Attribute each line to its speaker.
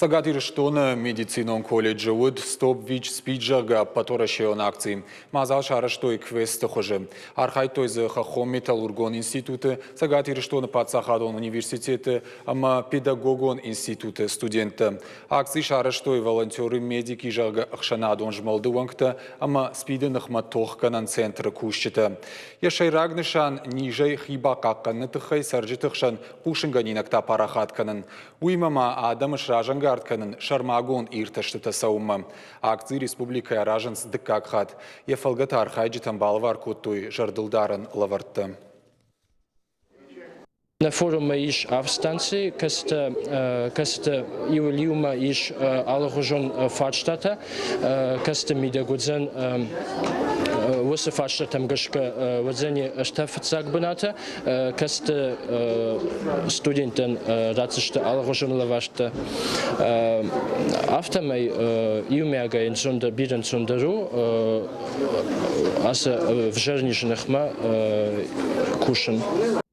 Speaker 1: Сагатирштона медицинон колледжа уд стоп вич спиджага паторашион акции. Мазал шараштой квест хоже. Архайтой за хахом металлургон институты, Сагатирштона пацахадон университеты, ама педагогон институты студента. Акции шараштой волонтеры медики жага ахшанадон жмалдуанкта, ама спиденах матохканан центра кущета. Яшай рагнышан нижай хиба какканнытыхай саржитыхшан кушинганинакта парахатканан. Уймама адамыш ражанга Артканын шармагон ирташтыта саума. Акции республика ражанс дыккакхат. Ефалгата архайджитан балвар кутуй жардылдарын лавартты.
Speaker 2: На форуме иш австанци, каста иулиума иш алгожон фадштата, каста мидагудзен вуса фадштатам гашка вадзени штафцагбаната, каста студентен рацишта алгожон лавашта. Автомай иумяга инзунда бирен зундару, аса в жернижнахма кушен.